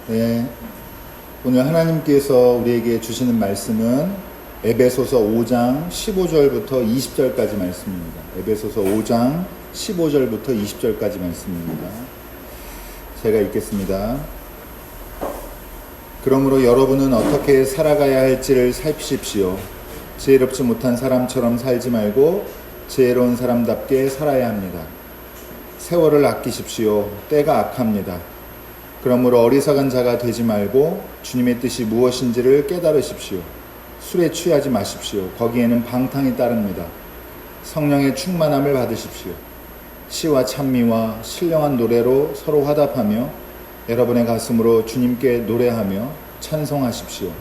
네, 오늘 하나님께서 우리에게 주시는 말씀은 에베소서 5장 15절부터 20절까지 말씀입니다. 에베소서 5장 15절부터 20절까지 말씀입니다. 제가 읽겠습니다. 그러므로 여러분은 어떻게 살아가야 할지를 살피십시오. 지혜롭지 못한 사람처럼 살지 말고 지혜로운 사람답게 살아야 합니다. 세월을 아끼십시오. 때가 악합니다. 그러므로 어리석은 자가 되지 말고 주님의 뜻이 무엇인지를 깨달으십시오. 술에 취하지 마십시오. 거기에는 방탕이 따릅니다. 성령의 충만함을 받으십시오. 시와 찬미와 신령한 노래로 서로 화답하며 여러분의 가슴으로 주님께 노래하며 찬송하십시오.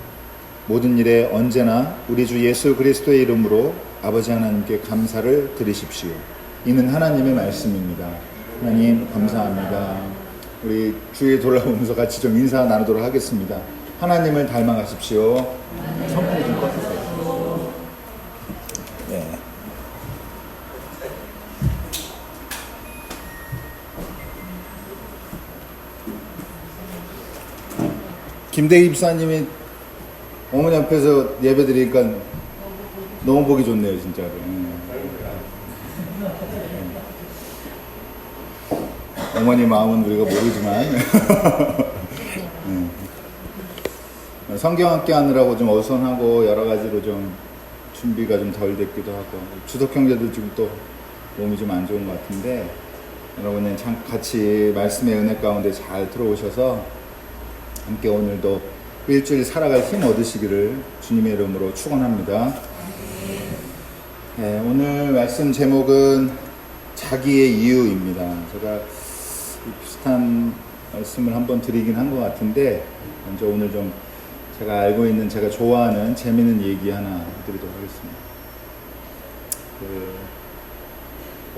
모든 일에 언제나 우리 주 예수 그리스도의 이름으로 아버지 하나님께 감사를 드리십시오. 이는 하나님의 말씀입니다. 하나님 감사합니다. 우리 주에 돌아오면서 같이 좀 인사 나누도록 하겠습니다. 하나님을 닮아가십시오. 선풍기 좀 꺼주세요. 네. 김대희 집사님이 어머니 앞에서 예배 드리니까 너무 보기 좋네요, 진짜로. 어머니 마음은 우리가 모르지만 성경학교 하느라고 좀 어선하고 여러 가지로 좀 준비가 좀 덜 됐기도 하고 주석 형제도 지금 또 몸이 좀 안 좋은 것 같은데 여러분은 같이 말씀의 은혜 가운데 잘 들어오셔서 함께 오늘도 일주일 살아갈 힘 얻으시기를 주님의 이름으로 축원합니다. 네, 오늘 말씀 제목은 자기의 이유입니다. 제가 비슷한 말씀을 한번 드리긴 한 것 같은데 먼저 오늘 좀 제가 알고 있는 제가 좋아하는 재미있는 얘기 하나 드리도록 하겠습니다.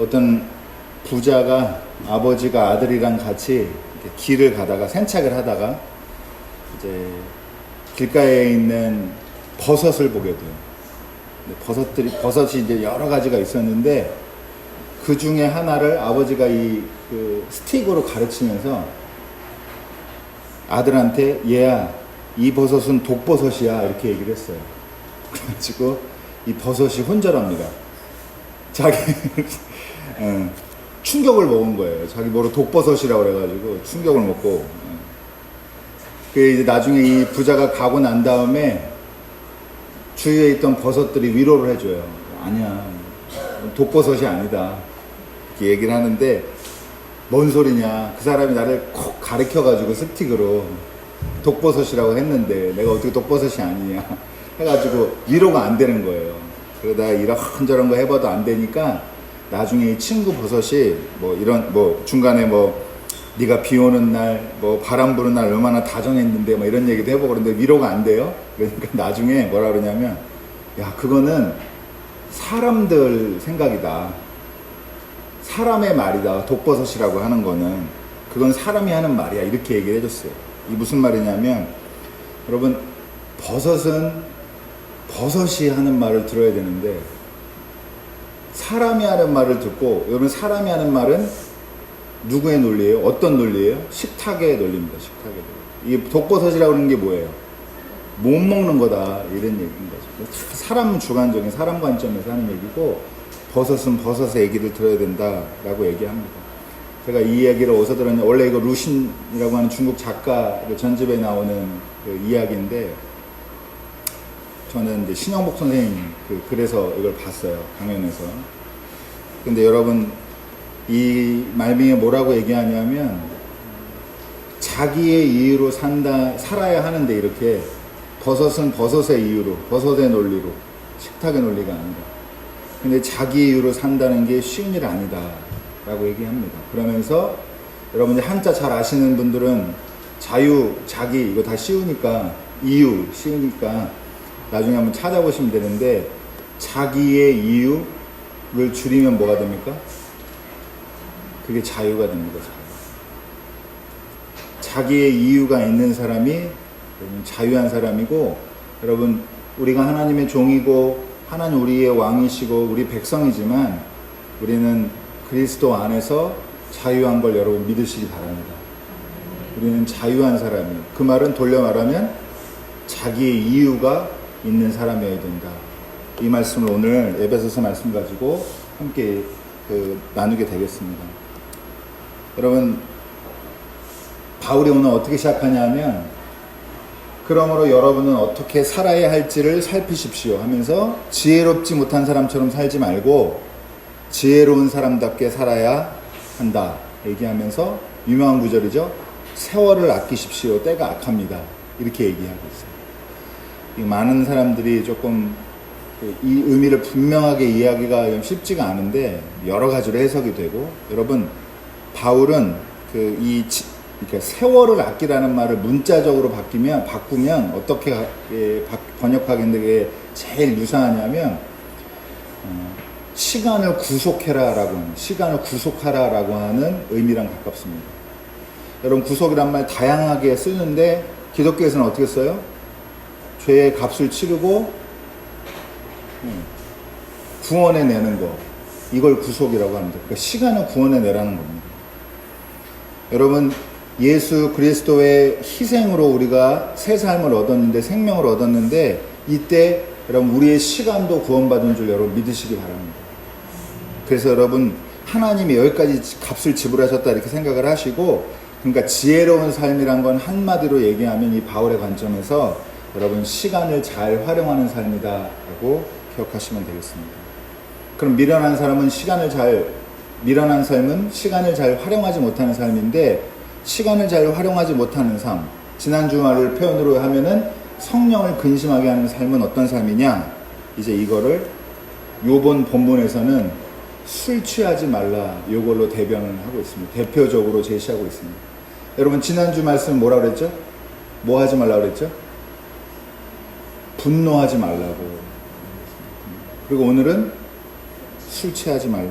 어떤 부자가 아버지가 아들이랑 같이 길을 가다가 산책을 하다가 이제 길가에 있는 버섯을 보게 돼요. 버섯이 이제 여러 가지가 있었는데 그 중에 하나를 아버지가 그 스틱으로 가르치면서 아들한테 얘야 이 버섯은 독버섯이야 이렇게 얘기를 했어요. 그래가지고 이 버섯이 혼절합니다. 자기 충격을 먹은 거예요. 자기 뭐로 독버섯이라고 그래가지고 충격을 먹고 그 이제 나중에 이 부자가 가고 난 다음에 주위에 있던 버섯들이 위로를 해줘요. 아니야 독버섯이 아니다 이렇게 얘기를 하는데 뭔 소리냐 그 사람이 나를 콕 가르쳐가지고 스틱으로 독버섯이라고 했는데 내가 어떻게 독버섯이 아니냐 해가지고 위로가 안 되는 거예요. 그러다 이런저런 거 해봐도 안 되니까 나중에 이 친구 버섯이 중간에 네가 비 오는 날 바람 부는 날 얼마나 다정했는데 이런 얘기도 해보고 그런데 위로가 안 돼요. 그러니까 나중에 뭐라 그러냐면 야 그거는 사람들 생각이다. 사람의 말이다. 독버섯이라고 하는 거는 그건 사람이 하는 말이야. 이렇게 얘기를 해줬어요. 이 무슨 말이냐면 여러분 버섯은 버섯이 하는 말을 들어야 되는데 사람이 하는 말을 듣고 여러분 사람이 하는 말은 누구의 논리예요? 어떤 논리예요? 식탁의 논리입니다. 식탁의 논리. 이 독버섯이라고 하는 게 뭐예요? 못 먹는 거다 이런 얘기인 거죠. 사람 주관적인 사람 관점에서 하는 얘기고 버섯은 버섯의 얘기를 들어야 된다라고 얘기합니다. 제가 이 이야기를 어디서 들었냐 원래 이거 루신이라고 하는 중국 작가 전집에 나오는 그 이야기인데 저는 이제 신영복 선생님 글에서 이걸 봤어요. 강연에서. 근데 여러분 이 말미에 뭐라고 얘기하냐면 자기의 이유로 살아야 하는데 이렇게 버섯은 버섯의 이유로 버섯의 논리로 식탁의 논리가 아니다. 근데 자기 이유로 산다는 게 쉬운 일 아니다 라고 얘기합니다. 그러면서 여러분이 한자 잘 아시는 분들은 자유, 자기 이거 다 쉬우니까 이유 쉬우니까 나중에 한번 찾아보시면 되는데 자기의 이유를 줄이면 뭐가 됩니까? 그게 자유가 됩니다. 자기의 이유가 있는 사람이 자유한 사람이고 여러분 우리가 하나님의 종이고 하나님 우리의 왕이시고 우리 백성이지만 우리는 그리스도 안에서 자유한 걸 여러분 믿으시기 바랍니다. 우리는 자유한 사람이에요. 그 말은 돌려 말하면 자기의 이유가 있는 사람이어야 된다. 이 말씀을 오늘 에베소서 말씀 가지고 함께 나누게 되겠습니다. 여러분, 바울이 오늘 어떻게 시작하냐면, 그러므로 여러분은 어떻게 살아야 할지를 살피십시오 하면서 지혜롭지 못한 사람처럼 살지 말고 지혜로운 사람답게 살아야 한다 얘기하면서 유명한 구절이죠. 세월을 아끼십시오. 때가 악합니다. 이렇게 얘기하고 있어요. 많은 사람들이 조금 이 의미를 분명하게 이해하기가 쉽지가 않은데 여러 가지로 해석이 되고, 여러분, 바울은 그러니까 세월을 아끼라는 말을 문자적으로 바꾸면 어떻게 번역하겠는데 그게 제일 유사하냐면 시간을 구속하라라고 하는 의미랑 가깝습니다. 여러분, 구속이란 말 다양하게 쓰는데 기독교에서는 어떻게 써요? 죄의 값을 치르고 구원해 내는 거, 이걸 구속이라고 합니다. 그러니까 시간을 구원해 내라는 겁니다. 여러분, 예수 그리스도의 희생으로 우리가 새 삶을 얻었는데, 생명을 얻었는데, 이때 여러분 우리의 시간도 구원받은 줄 여러분 믿으시기 바랍니다. 그래서 여러분, 하나님이 여기까지 값을 지불하셨다 이렇게 생각을 하시고, 그러니까 지혜로운 삶이란 건 한마디로 얘기하면 이 바울의 관점에서 여러분 시간을 잘 활용하는 삶이다 라고 기억하시면 되겠습니다. 그럼 미련한 삶은 시간을 잘 활용하지 못하는 삶인데, 시간을 잘 활용하지 못하는 삶, 지난주 말을 표현으로 하면은 성령을 근심하게 하는 삶은 어떤 삶이냐? 이제 이거를 요번 본문에서는 술 취하지 말라, 요걸로 대변을 하고 있습니다. 대표적으로 제시하고 있습니다. 여러분, 지난주 말씀 뭐라 그랬죠? 뭐 하지 말라 그랬죠? 분노하지 말라고. 그리고 오늘은 술 취하지 말라.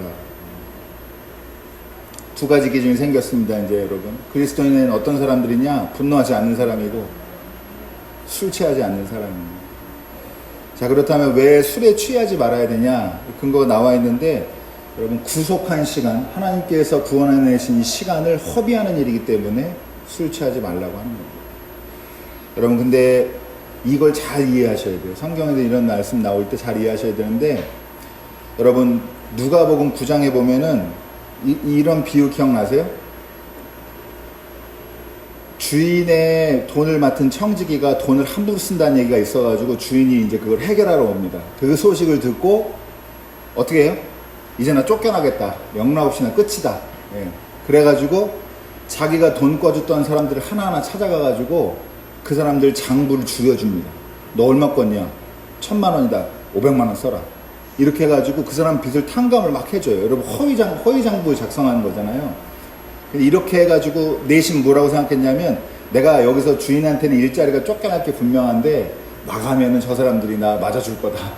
두 가지 기준이 생겼습니다. 이제 여러분, 그리스도인은 어떤 사람들이냐? 분노하지 않는 사람이고 술 취하지 않는 사람입니다. 자, 그렇다면 왜 술에 취하지 말아야 되냐? 근거가 나와 있는데, 여러분, 구속한 시간, 하나님께서 구원해내신 이 시간을 허비하는 일이기 때문에 술 취하지 말라고 하는 겁니다. 여러분, 근데 이걸 잘 이해하셔야 돼요. 성경에도 이런 말씀 나올 때 잘 이해하셔야 되는데, 여러분, 누가복음 9장에 보면은 이런 비유 기억나세요? 주인의 돈을 맡은 청지기가 돈을 함부로 쓴다는 얘기가 있어가지고 주인이 이제 그걸 해결하러 옵니다. 그 소식을 듣고 어떻게 해요? 이제 나 쫓겨나겠다. 영락 없이 나 끝이다. 예. 그래가지고 자기가 돈 꿔줬던 사람들을 하나하나 찾아가가지고 그 사람들 장부를 줄여줍니다. 너 얼마 꿨냐? 1,000만 원이다. 500만 원 써라. 이렇게 해가지고 그 사람 빚을 탕감을 막 해줘요. 여러분, 허위장부 작성하는 거잖아요. 이렇게 해가지고 내심 뭐라고 생각했냐면, 내가 여기서 주인한테는 일자리가 쫓겨날 게 분명한데 나가면은 저 사람들이 나 맞아줄 거다.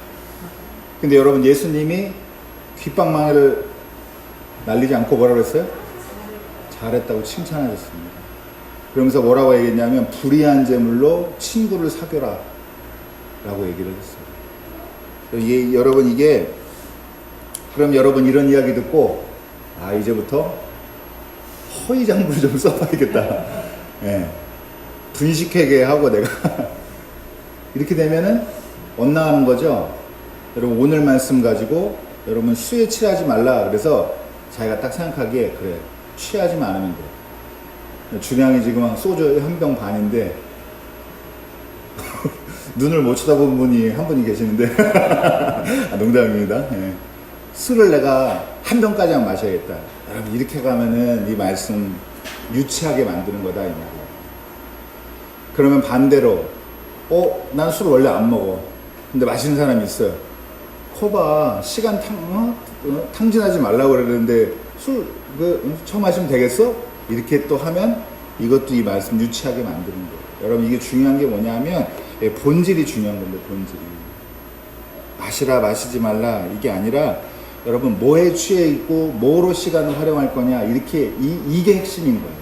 근데 여러분, 예수님이 귓방망이를 날리지 않고 뭐라고 했어요? 잘했다고 칭찬하셨습니다. 그러면서 뭐라고 얘기했냐면, 불의한 재물로 친구를 사귀라 라고 얘기를 했어요. 여러분, 그럼 여러분 이런 이야기 듣고, 이제부터 허위장부를 좀 써봐야겠다. 예. 분식회계 하고 내가 이렇게 되면은 엇나가는 거죠. 여러분, 오늘 말씀 가지고 여러분 술에 취하지 말라. 그래서 자기가 딱 생각하기에, 그래, 취하지만 않으면 돼. 주량이 지금 소주 한 병 반인데 눈을 못 쳐다본 분이 한 분이 계시는데 농담입니다. 예. 술을 내가 한 병까지만 마셔야겠다. 여러분, 이렇게 가면은 이 말씀 유치하게 만드는 거다, 이 말이야. 그러면 반대로, 난 술 원래 안 먹어. 근데 마시는 사람이 있어요. 거봐, 시간 탕진하지 말라고 그러는데 술 처음 마시면 되겠어? 이렇게 또 하면 이것도 이 말씀 유치하게 만드는 거예요. 여러분, 이게 중요한 게 뭐냐면 본질이 중요한 건데, 본질이. 마시라, 마시지 말라, 이게 아니라 여러분, 뭐에 취해 있고 뭐로 시간을 활용할 거냐, 이렇게 이게 핵심인 거예요.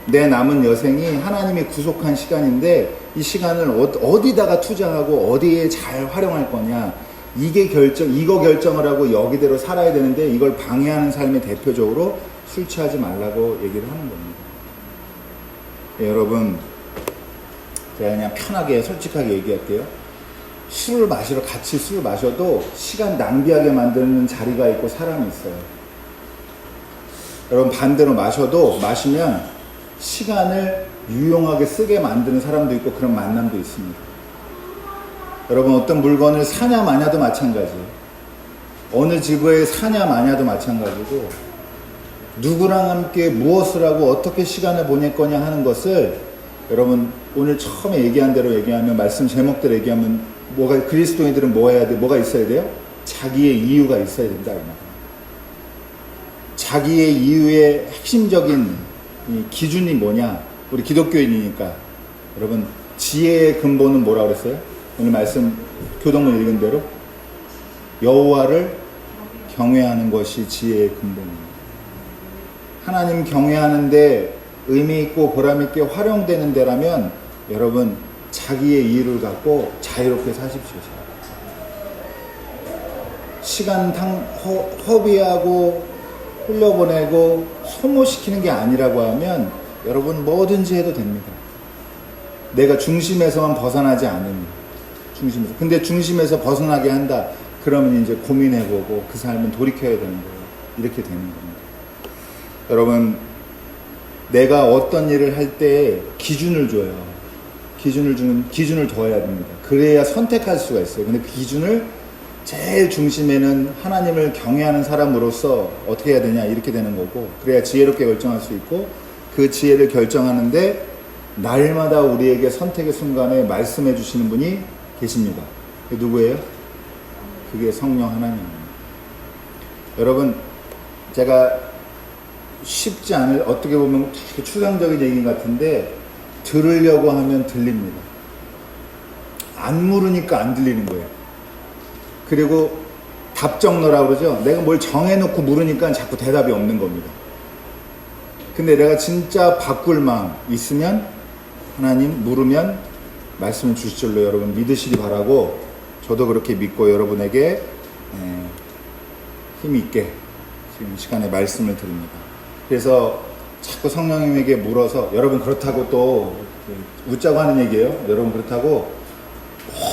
내 남은 여생이 하나님이 구속한 시간인데 이 시간을 어디다가 투자하고 어디에 잘 활용할 거냐, 이거 결정을 하고 여기대로 살아야 되는데, 이걸 방해하는 삶의 대표적으로 술 취하지 말라고 얘기를 하는 겁니다. 여러분, 제가 그냥 편하게 솔직하게 얘기할게요. 술을 마시러 같이 술을 마셔도 시간 낭비하게 만드는 자리가 있고 사람이 있어요. 여러분, 반대로 마시면 시간을 유용하게 쓰게 만드는 사람도 있고 그런 만남도 있습니다. 여러분, 어떤 물건을 사냐 마냐도 마찬가지예요. 어느 집에 사냐 마냐도 마찬가지고, 누구랑 함께 무엇을 하고 어떻게 시간을 보낼 거냐 하는 것을, 여러분 오늘 처음에 얘기한 대로 얘기하면, 말씀 제목대로 얘기하면, 그리스도인들은 뭐 해야 돼? 뭐가 있어야 돼요? 자기의 이유가 있어야 된다. 자기의 이유의 핵심적인 기준이 뭐냐? 우리 기독교인이니까 여러분, 지혜의 근본은 뭐라고 그랬어요? 오늘 말씀 교동문 읽은 대로 여호와를 경외하는 것이 지혜의 근본입니다. 하나님 경외하는데 의미 있고 보람 있게 활용되는 데라면 여러분, 자기의 이유를 갖고 자유롭게 사십시오. 시간 허비하고 흘려보내고 소모시키는 게 아니라고 하면 여러분, 뭐든지 해도 됩니다. 내가 중심에서만 벗어나지 않으면. 중심에서. 근데 중심에서 벗어나게 한다. 그러면 이제 고민해보고 그 삶은 돌이켜야 되는 거예요. 이렇게 되는 겁니다. 여러분, 내가 어떤 일을 할 때 기준을 줘요. 기준을 둬야 됩니다. 그래야 선택할 수가 있어요. 근데 그 기준을 제일 중심에는 하나님을 경외하는 사람으로서 어떻게 해야 되냐, 이렇게 되는 거고, 그래야 지혜롭게 결정할 수 있고, 그 지혜를 결정하는데 날마다 우리에게 선택의 순간에 말씀해 주시는 분이 계십니다. 그게 누구예요? 그게 성령 하나님입니다. 여러분, 제가 쉽지 않을, 어떻게 보면 추상적인 얘기 같은데 들으려고 하면 들립니다. 안 물으니까 안 들리는 거예요. 그리고 답정너라고 그러죠. 내가 뭘 정해놓고 물으니까 자꾸 대답이 없는 겁니다. 근데 내가 진짜 바꿀 마음 있으면 하나님 물으면 말씀을 주실 줄로 여러분 믿으시기 바라고, 저도 그렇게 믿고 여러분에게 힘이 있게 지금 이 시간에 말씀을 드립니다. 그래서 자꾸 성령님에게 물어서, 여러분 그렇다고 또 웃자고 하는 얘기예요. 여러분 그렇다고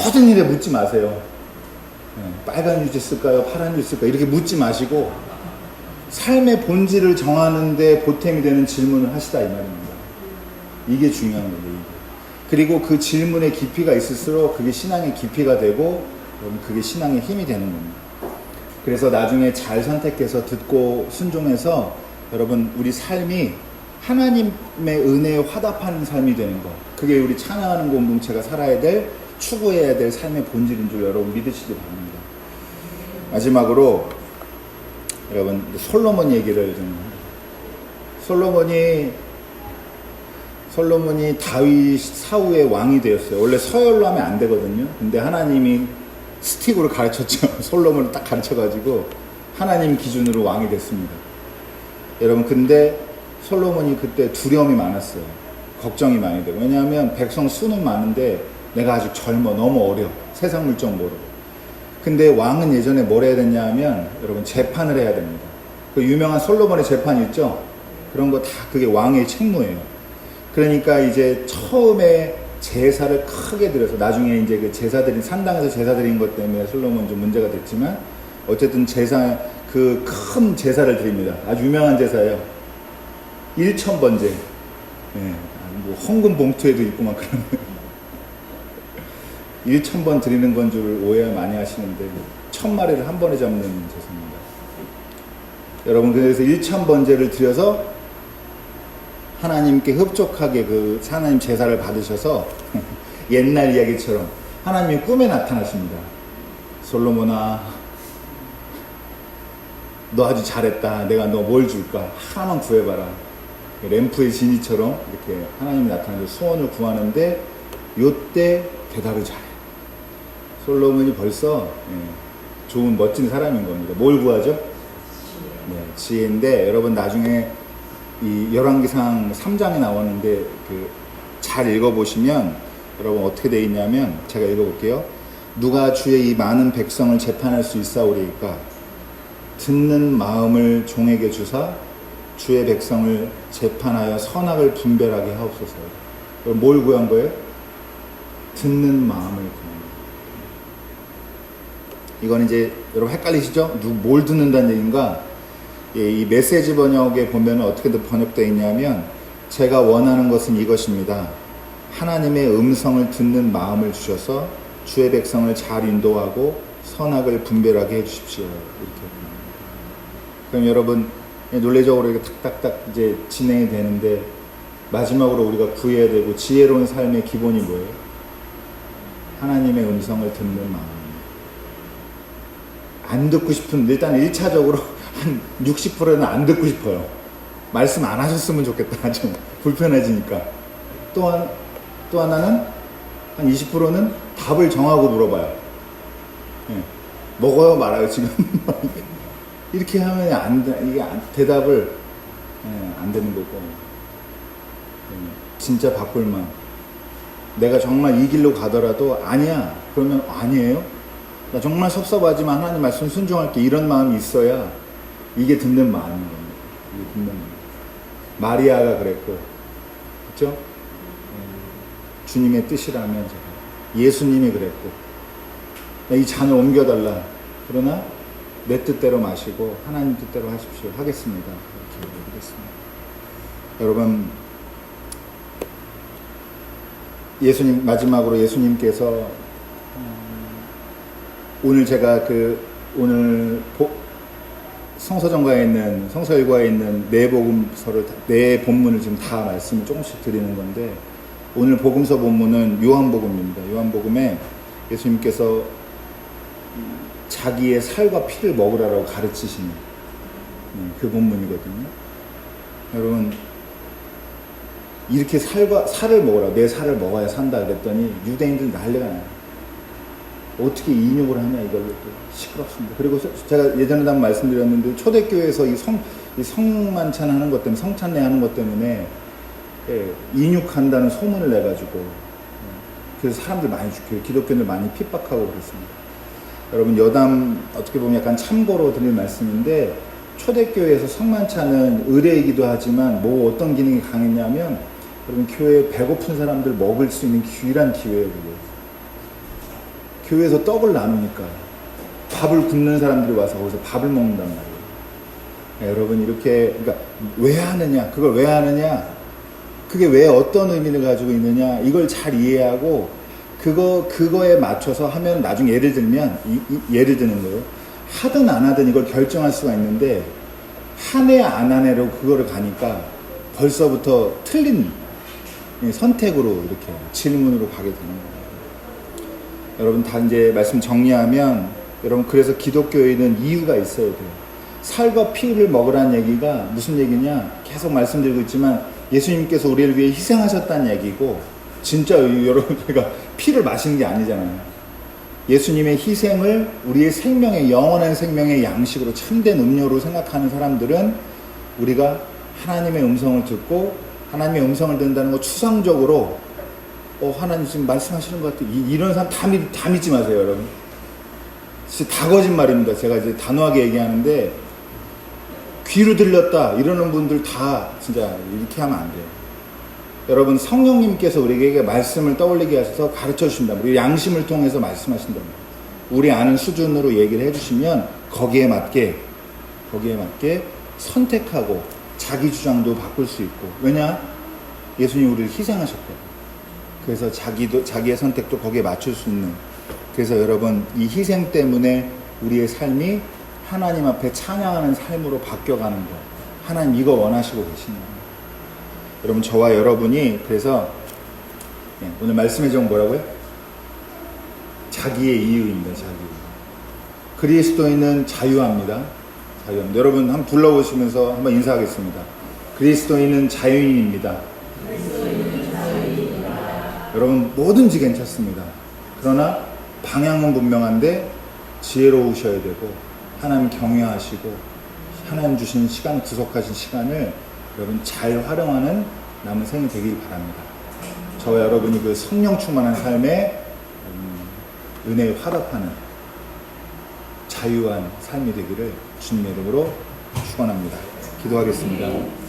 모든 일에 묻지 마세요. 빨간 유지 쓸까요? 파란 유지 쓸까요? 이렇게 묻지 마시고 삶의 본질을 정하는데 보탬이 되는 질문을 하시다, 이 말입니다. 이게 중요한 거예요. 그리고 그 질문의 깊이가 있을수록 그게 신앙의 깊이가 되고 그게 신앙의 힘이 되는 겁니다. 그래서 나중에 잘 선택해서 듣고 순종해서 여러분, 우리 삶이 하나님의 은혜에 화답하는 삶이 되는 거, 그게 우리 찬양하는 공동체가 살아야 될, 추구해야 될 삶의 본질인 줄 여러분 믿으시기 바랍니다. 마지막으로 여러분, 솔로몬 얘기를 좀. 솔로몬이 다윗 사후의 왕이 되었어요. 원래 서열로 하면 안 되거든요. 근데 하나님이 스틱으로 가르쳤죠. 솔로몬을 딱 가르쳐가지고 하나님 기준으로 왕이 됐습니다. 여러분, 근데 솔로몬이 그때 두려움이 많았어요. 걱정이 많이 되고. 왜냐하면 백성 수는 많은데 내가 아직 젊어, 너무 어려, 세상 물정 모르고. 근데 왕은 예전에 뭘 해야 됐냐 하면 여러분, 재판을 해야 됩니다. 그 유명한 솔로몬의 재판 있죠? 그런 거 다 그게 왕의 책무예요. 그러니까 이제 처음에 제사를 크게 드려서, 나중에 이제 그 제사드린, 산당에서 제사 드린 것 때문에 솔로몬 좀 문제가 됐지만, 어쨌든 제사, 그 큰 제사를 드립니다. 아주 유명한 제사예요. 1000번제. 예, 뭐 헌금 봉투에도 있고 막 그런 1000번 드리는 건 줄 오해 많이 하시는데 1000마리를 한 번에 잡는 제사입니다. 여러분, 그래서 1000번제를 드려서 하나님께 흡족하게 그 하나님 제사를 받으셔서 옛날 이야기처럼 하나님이 꿈에 나타나십니다. 솔로몬아, 너 아주 잘했다. 내가 너 뭘 줄까? 하나만 구해봐라. 램프의 지니처럼 이렇게 하나님이 나타나서 소원을 구하는데, 요때 대답을 잘해. 솔로몬이 벌써 좋은 멋진 사람인 겁니다. 뭘 구하죠? 네, 지혜인데, 여러분 나중에 이 열왕기상 3장에 나오는데 잘 읽어보시면 여러분 어떻게 되어 있냐면, 제가 읽어볼게요. 누가 주의 이 많은 백성을 재판할 수 있사오리이까? 듣는 마음을 종에게 주사 주의 백성을 재판하여 선악을 분별하게 하옵소서. 그럼 뭘 구한 거예요? 듣는 마음을 구한 거예요. 이건 이제 여러분 헷갈리시죠? 뭘 듣는다는 얘기인가? 이 메시지 번역에 보면 어떻게 번역되어 있냐면, 제가 원하는 것은 이것입니다. 하나님의 음성을 듣는 마음을 주셔서 주의 백성을 잘 인도하고 선악을 분별하게 해주십시오. 이렇게. 그럼 여러분 논리적으로 이렇게 탁탁탁 이제 진행이 되는데, 마지막으로 우리가 구해야 되고 지혜로운 삶의 기본이 뭐예요? 하나님의 음성을 듣는 마음. 안 듣고 싶은, 일단 1차적으로 한 60%는 안 듣고 싶어요. 말씀 안 하셨으면 좋겠다. 좀 불편해지니까. 또 하나는 한 20%는 답을 정하고 물어봐요. 예. 먹어요, 말아요, 지금? 이렇게 하면 대답을 안 되는 거고. 진짜 바꿀만. 내가 정말 이 길로 가더라도 아니야. 그러면 아니에요? 나 정말 섭섭하지만 하나님 말씀 순종할게. 이런 마음이 있어야 이게 듣는 마음인 겁니다. 이게 듣는 마음. 마리아가 그랬고, 그렇죠? 주님의 뜻이라면 제가. 예수님이 그랬고, 이 잔을 옮겨달라. 그러나 내 뜻대로 마시고 하나님 뜻대로 하십시오. 하겠습니다. 이렇게 얘기했습니다. 여러분, 마지막으로 예수님께서 오늘 제가 오늘 성서정가에 있는, 성서일과에 있는 네 본문을 지금 다 말씀을 조금씩 드리는 건데, 오늘 복음서 본문은 요한복음입니다. 요한복음에 예수님께서 자기의 살과 피를 먹으라고 가르치시는 그 본문이거든요. 여러분, 이렇게 살을 먹으라고, 내 살을 먹어야 산다 그랬더니 유대인들 난리가 나요. 어떻게 인육을 하냐, 이걸로 또 시끄럽습니다. 그리고 제가 예전에도 한번 말씀드렸는데, 초대교회에서 이 성만찬 하는 것 때문에, 성찬례 하는 것 때문에 인육한다는 소문을 내가지고, 그래서 사람들 많이 죽여요. 기독교인들 많이 핍박하고 그랬습니다. 여러분, 여담 어떻게 보면 약간 참고로 드릴 말씀인데, 초대교회에서 성만찬은 의례이기도 하지만 어떤 기능이 강했냐면, 여러분, 교회에 배고픈 사람들 먹을 수 있는 유일한 기회예요. 그게. 교회에서 떡을 나누니까 밥을 굶는 사람들이 와서 거기서 밥을 먹는단 말이에요. 여러분, 이렇게, 그러니까 왜 하느냐, 그걸 왜 하느냐, 그게 왜 어떤 의미를 가지고 있느냐, 이걸 잘 이해하고 그거에 맞춰서 하면, 나중에 예를 예를 드는 거예요. 하든 안 하든 이걸 결정할 수가 있는데, 하네 안 하네로 그거를 가니까 벌써부터 틀린 선택으로 이렇게 질문으로 가게 되는 거예요. 여러분, 다 이제 말씀 정리하면, 여러분, 그래서 기독교에는 이유가 있어야 돼요. 살과 피를 먹으라는 얘기가 무슨 얘기냐, 계속 말씀드리고 있지만, 예수님께서 우리를 위해 희생하셨다는 얘기고, 진짜 여러분, 제가 피를 마시는 게 아니잖아요. 예수님의 희생을 우리의 생명의, 영원한 생명의 양식으로, 참된 음료로 생각하는 사람들은, 우리가 하나님의 음성을 듣고, 하나님의 음성을 듣는다는 거 추상적으로, 하나님 지금 말씀하시는 것 같아. 이런 사람 다 믿지 마세요, 여러분. 진짜 다 거짓말입니다. 제가 이제 단호하게 얘기하는데, 귀로 들렸다 이러는 분들 다 진짜 이렇게 하면 안 돼요. 여러분, 성령님께서 우리에게 말씀을 떠올리게 하셔서 가르쳐 주신다. 우리 양심을 통해서 말씀하신다. 우리 아는 수준으로 얘기를 해주시면 거기에 맞게 선택하고 자기 주장도 바꿀 수 있고. 왜냐? 예수님이 우리를 희생하셨거든요. 그래서 자기의 선택도 거기에 맞출 수 있는. 그래서 여러분, 이 희생 때문에 우리의 삶이 하나님 앞에 찬양하는 삶으로 바뀌어가는 거. 하나님 이거 원하시고 계시는 거예요. 여러분, 저와 여러분이 그래서 오늘 말씀의 제목 뭐라고요? 자기의 이유입니다. 자기. 그리스도인은 자유합니다. 자유합니다. 여러분 한번 불러보시면서 한번 인사하겠습니다. 그리스도인은 자유인입니다. 여러분, 뭐든지 괜찮습니다. 그러나 방향은 분명한데 지혜로우셔야 되고, 하나님 경외하시고, 하나님 주신 시간, 구속하신 시간을 여러분 잘 활용하는 남은 생이 되길 바랍니다. 저와 여러분이 그 성령 충만한 삶에 은혜에 화답하는 자유한 삶이 되기를 주님의 이름으로 축원합니다. 기도하겠습니다.